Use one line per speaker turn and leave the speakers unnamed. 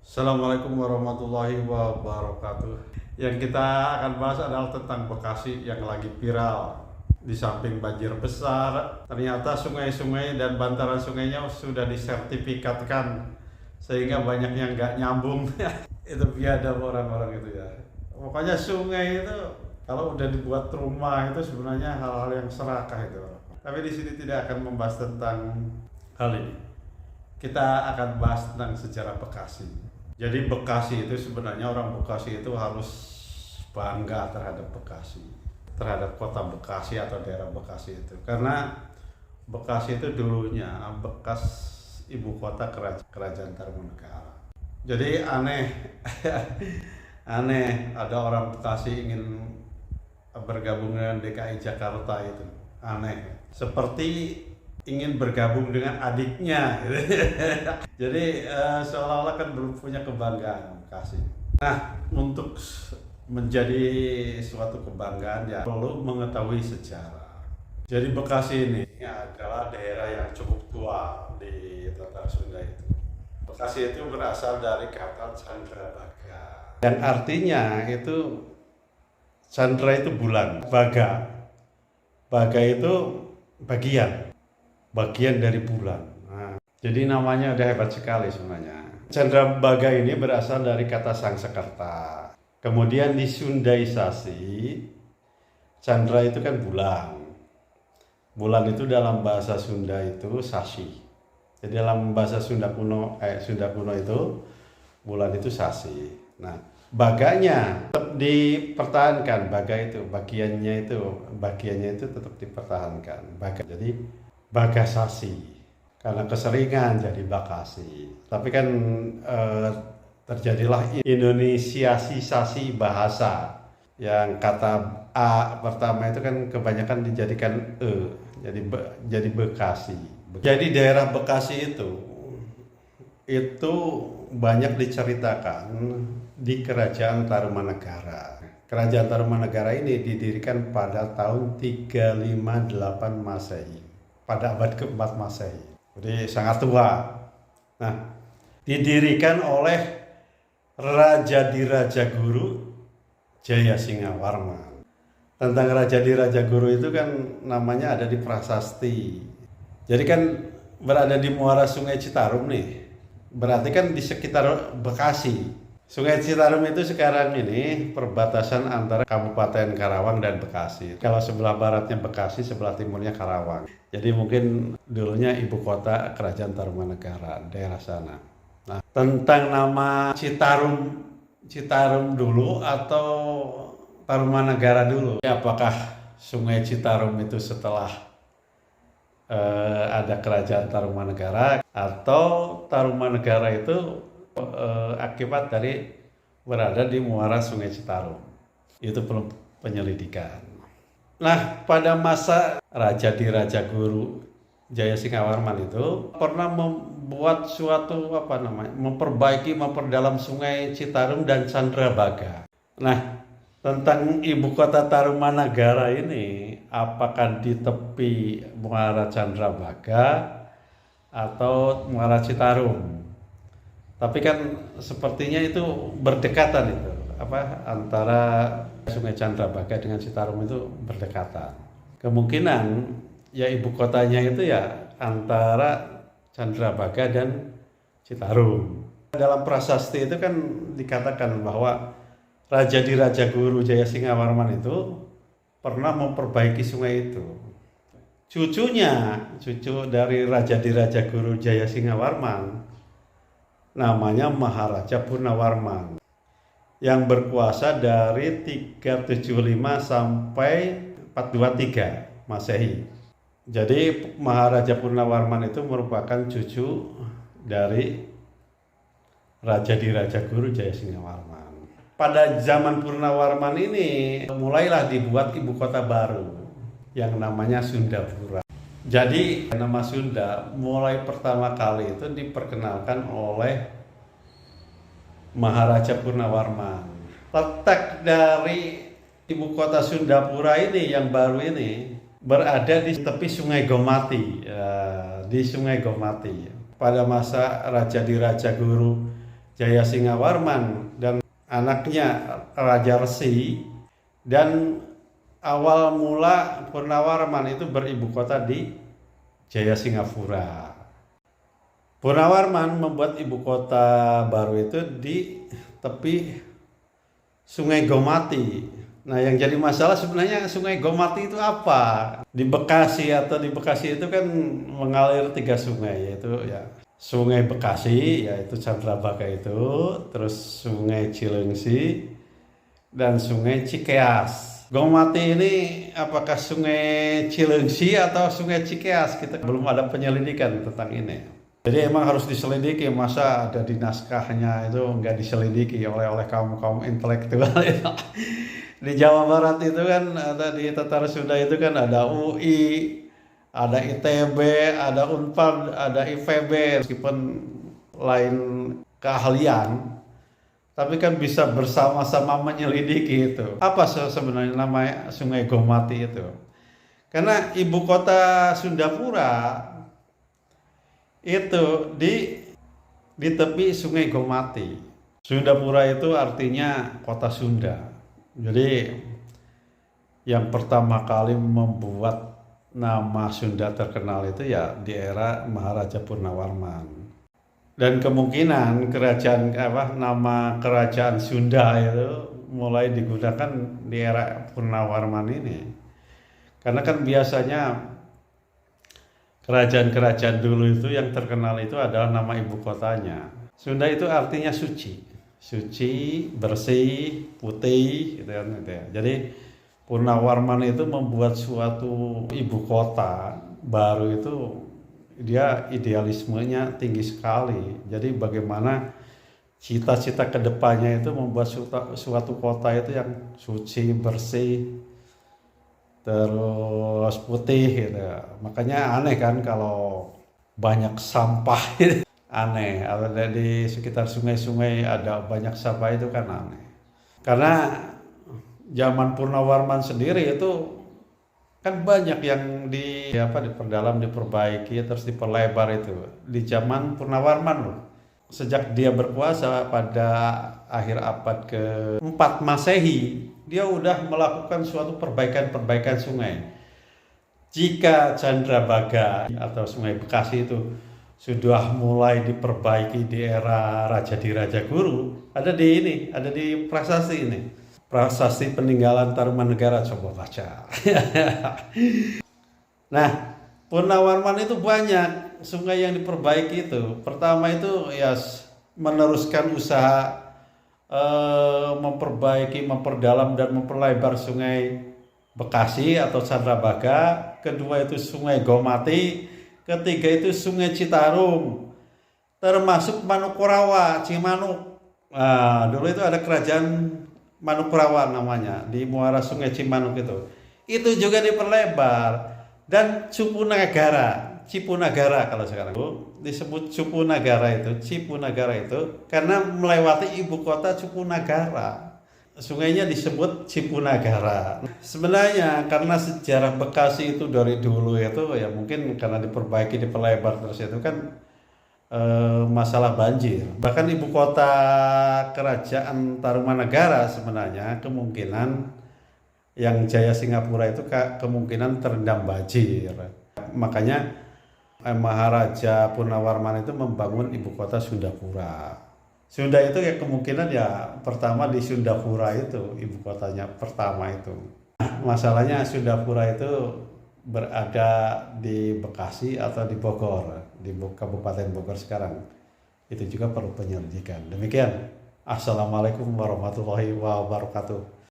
Assalamualaikum warahmatullahi wabarakatuh. Yang kita akan bahas adalah tentang Bekasi yang lagi viral. Di samping banjir besar, ternyata sungai-sungai dan bantaran sungainya sudah disertifikatkan sehingga banyak yang nggak nyambung. Itu biadab orang-orang itu ya. Pokoknya sungai itu kalau udah dibuat rumah itu sebenarnya hal-hal yang serakah itu. Tapi di sini tidak akan membahas tentang hal ini. Kita akan bahas tentang sejarah Bekasi. Jadi Bekasi itu sebenarnya orang Bekasi itu harus bangga terhadap Bekasi, terhadap kota Bekasi atau daerah Bekasi itu. Karena Bekasi itu dulunya bekas ibu kota kerajaan Tarumanegara. Jadi aneh, aneh ada orang Bekasi ingin bergabung dengan DKI Jakarta itu. Aneh. Seperti ingin bergabung dengan adiknya gitu. Jadi seolah-olah kan belum punya kebanggaan Bekasi. Nah, untuk menjadi suatu kebanggaan ya perlu mengetahui sejarah. Jadi Bekasi ini adalah daerah yang cukup tua di Tatar Sunda itu. Bekasi itu berasal dari kata Candrabaga, yang artinya itu Chandra itu bulan, baga itu bagian dari bulan. Nah, jadi namanya udah hebat sekali sebenarnya. Candrabaga ini berasal dari kata Sangsekerta. Kemudian disundaisasi, Chandra itu kan bulan. Bulan itu dalam bahasa Sunda itu sasi. Jadi dalam bahasa Sunda kuno itu bulan itu sasi. Nah, baganya tetap dipertahankan, bagiannya itu tetap dipertahankan. Baga. Jadi Bagasasi, karena keseringan jadi Bakasi. Tapi kan terjadilah Indonesiasisasi bahasa, yang kata A pertama itu kan kebanyakan dijadikan E, jadi Bekasi. Jadi daerah Bekasi itu banyak diceritakan di Kerajaan Tarumanegara. Kerajaan Tarumanegara ini didirikan pada tahun 358 Masehi. Pada abad ke-4 Masehi. Jadi sangat tua. Nah, didirikan oleh Raja Diraja Guru Jayasingawarman. Tentang Raja Diraja Guru itu kan namanya ada di prasasti. Jadi kan berada di muara Sungai Citarum nih. Berarti kan di sekitar Bekasi. Sungai Citarum itu sekarang ini perbatasan antara Kabupaten Karawang dan Bekasi. Kalau sebelah baratnya Bekasi, sebelah timurnya Karawang. Jadi mungkin dulunya ibu kota Kerajaan Tarumanegara, daerah sana. Nah, tentang nama Citarum dulu atau Tarumanegara dulu. Apakah Sungai Citarum itu setelah ada Kerajaan Tarumanegara, atau Tarumanegara itu akibat dari berada di muara Sungai Citarum? Itu perlu penyelidikan. Nah, pada masa Raja Diraja Guru Jayasingawarman itu pernah membuat suatu memperdalam Sungai Citarum dan Candrabaga. Nah, tentang ibu kota Tarumanegara ini, apakah di tepi muara Candrabaga atau muara Citarum? Tapi kan sepertinya itu berdekatan itu, antara Sungai Candrabaga dengan Citarum itu berdekatan. Kemungkinan ya ibu kotanya itu ya antara Candrabaga dan Citarum. Dalam prasasti itu kan dikatakan bahwa Raja Diraja Guru Jayasingawarman itu pernah memperbaiki sungai itu. Cucu dari Raja Diraja Guru Jayasingawarman namanya Maharaja Purnawarman, yang berkuasa dari 375 sampai 423 Masehi. Jadi Maharaja Purnawarman itu merupakan cucu dari Raja Diraja Guru Jayasingawarman. Pada zaman Purnawarman ini mulailah dibuat ibu kota baru yang namanya Sundapura. Jadi nama Sunda mulai pertama kali itu diperkenalkan oleh Maharaja Purnawarman. Letak dari ibu kota Sundapura ini yang baru ini berada di tepi Sungai Gomati, di Sungai Gomati. Pada masa Raja Diraja Guru Jaya Singawarman dan anaknya Raja Resi, dan awal mula Purnawarman itu beribu kota di Jaya Singapura. Purnawarman membuat ibu kota baru itu di tepi Sungai Gomati. Nah, yang jadi masalah sebenarnya Sungai Gomati itu apa? Di Bekasi itu kan mengalir 3 sungai, yaitu ya Sungai Bekasi, yaitu Candrabaga itu, terus Sungai Cilengsi, dan Sungai Cikeas. Gomati ini apakah Sungai Cilengsi atau Sungai Cikeas? Kita belum ada penyelidikan tentang ini. Jadi emang harus diselidiki, masa ada di naskahnya itu nggak diselidiki oleh kaum intelektual itu. Di Jawa Barat itu kan ada, di Tatar Sunda itu kan ada UI, ada ITB, ada Unpad, ada IPB, meskipun lain keahlian, tapi kan bisa bersama-sama menyelidiki itu. Apa sebenarnya nama Sungai Gomati itu? Karena ibu kota Sundapura itu di tepi Sungai Gomati. Sundapura itu artinya kota Sunda. Jadi yang pertama kali membuat nama Sunda terkenal itu ya di era Maharaja Purnawarman. Dan kemungkinan nama kerajaan Sunda itu mulai digunakan di era Purnawarman ini. Karena kan biasanya kerajaan-kerajaan dulu itu yang terkenal itu adalah nama ibu kotanya. Sunda itu artinya suci. Suci, bersih, putih gitu kan gitu ya. Jadi Purnawarman itu membuat suatu ibu kota baru itu dia idealismenya tinggi sekali. Jadi bagaimana cita-cita kedepannya itu membuat suatu kota itu yang suci, bersih, terus putih gitu. Makanya aneh kan kalau banyak sampah gitu. Aneh, ada di sekitar sungai-sungai ada banyak sampah itu kan aneh. Karena zaman Purnawarman sendiri itu kan banyak yang diperdalam, diperbaiki, terus diperlebar itu di zaman Purnawarman loh. Sejak dia berkuasa pada akhir abad ke-4 Masehi, dia udah melakukan suatu perbaikan sungai. Jika Candrabaga atau Sungai Bekasi itu sudah mulai diperbaiki di era Raja Guru, ada di prasasti ini. Prasasti peninggalan Tarumanegara, coba baca. Nah, Purnawarman itu banyak sungai yang diperbaiki itu. Pertama itu ya meneruskan usaha memperbaiki, memperdalam dan memperlebar Sungai Bekasi atau Candrabaga. Kedua itu Sungai Gomati. Ketiga itu Sungai Citarum, termasuk Manukurawa, Cimanuk. Nah, dulu itu ada kerajaan Manukurawa namanya, di muara Sungai Cimanuk itu. Itu juga diperlebar. Dan Cipunagara kalau sekarang disebut Cipunagara itu karena melewati ibu kota Cipunagara. Sungainya disebut Cipunagara. Sebenarnya karena sejarah Bekasi itu dari dulu itu ya mungkin karena diperbaiki, diperlebar terus itu kan masalah banjir. Bahkan ibu kota kerajaan Tarumanegara sebenarnya kemungkinan yang Jaya Singapura itu kemungkinan terendam banjir. Makanya Maharaja Purnawarman itu membangun ibu kota Sundapura. Sunda itu ya kemungkinan ya pertama di Sundapura itu ibu kotanya pertama itu. Masalahnya Sundapura itu berada di Bekasi atau di Bogor, di Kabupaten Bogor sekarang. Itu juga perlu penyelidikan. Demikian. Assalamualaikum warahmatullahi wabarakatuh.